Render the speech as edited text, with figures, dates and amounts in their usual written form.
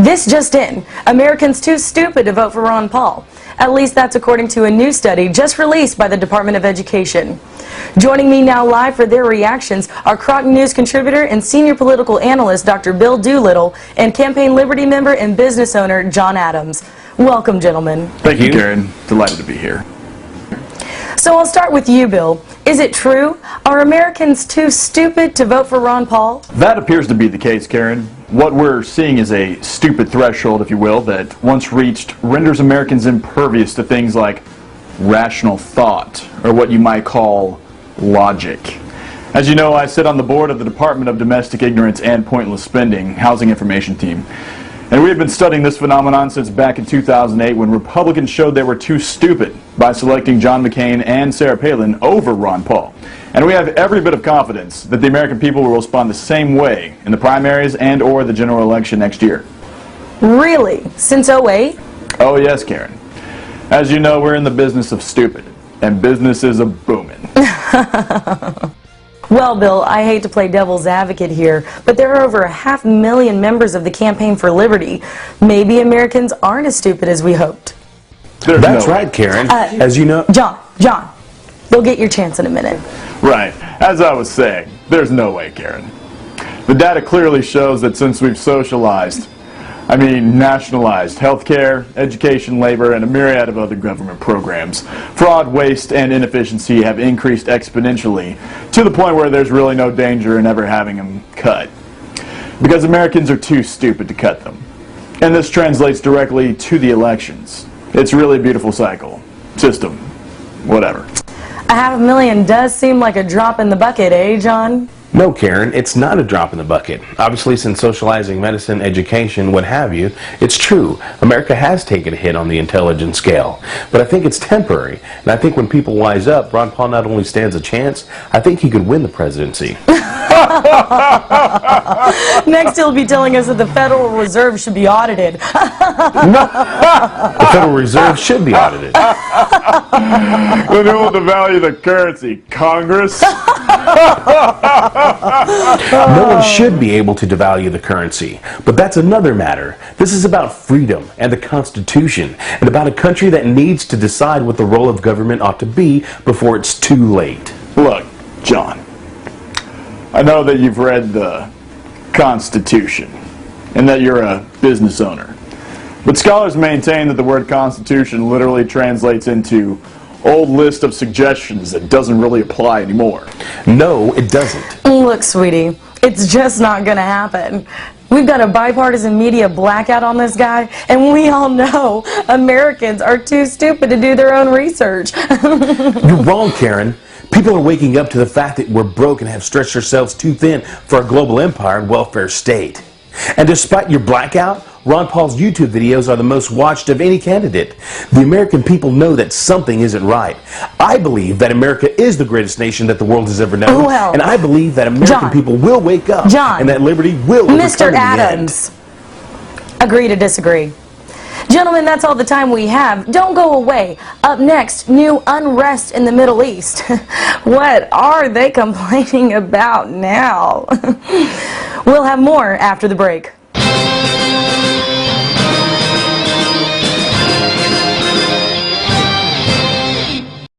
This just in, Americans too stupid to vote for Ron Paul. At least that's according to a new study just released by the Department of Education. Joining me now live for their reactions are TheCrocnews contributor and senior political analyst Dr. Bill Doolittle and Campaign Liberty member and business owner John Adams. Welcome, gentlemen. Thank you, Karen. Delighted to be here. So I'll start with you, Bill. Is it true? Are Americans too stupid to vote for Ron Paul? That appears to be the case, Karen. What we're seeing is a stupid threshold, if you will, that once reached renders Americans impervious to things like rational thought, or what you might call logic. As you know, I sit on the board of the Department of Domestic Ignorance and Pointless Spending Housing Information Team. And we have been studying this phenomenon since back in 2008 when Republicans showed they were too stupid by selecting John McCain and Sarah Palin over Ron Paul. And we have every bit of confidence that the American people will respond the same way in the primaries and or the general election next year. Really? Since '08? Oh yes, Karen. As you know, we're in the business of stupid, and business is a-booming. Well, Bill, I hate to play devil's advocate here, but there are over 500,000 members of the Campaign for Liberty. Maybe Americans aren't as stupid as we hoped. That's right, Karen. As you know... John, you'll get your chance in a minute. Right. As I was saying, there's no way, Karen. The data clearly shows that since we've nationalized healthcare, education, labor, and a myriad of other government programs, fraud, waste, and inefficiency have increased exponentially to the point where there's really no danger in ever having them cut. Because Americans are too stupid to cut them. And this translates directly to the elections. It's really a beautiful cycle. System. Whatever. 500,000 does seem like a drop in the bucket, eh, John? No, Karen, it's not a drop in the bucket. Obviously, since socializing medicine, education, what have you, it's true. America has taken a hit on the intelligence scale. But I think it's temporary. And I think when people wise up, Ron Paul not only stands a chance, I think he could win the presidency. Next, he'll be telling us that the Federal Reserve should be audited. The Federal Reserve should be audited. Then who will devalue the currency? Congress? No one should be able to devalue the currency, but that's another matter. This is about freedom and the Constitution, and about a country that needs to decide what the role of government ought to be before it's too late. Look, John, I know that you've read the Constitution, and that you're a business owner, but scholars maintain that the word Constitution literally translates into old list of suggestions that doesn't really apply anymore. No, it doesn't. Look, sweetie, it's just not going to happen. We've got a bipartisan media blackout on this guy, and we all know Americans are too stupid to do their own research. You're wrong, Karen. People are waking up to the fact that we're broke and have stretched ourselves too thin for a global empire and welfare state. And despite your blackout, Ron Paul's YouTube videos are the most watched of any candidate. The American people know that something isn't right. I believe that America is the greatest nation that the world has ever known. Well, and I believe that American people will wake up. And that liberty will overcome Mr. in the Adams, agree to disagree. Gentlemen, that's all the time we have. Don't go away. Up next, new unrest in the Middle East. What are they complaining about now? We'll have more after the break.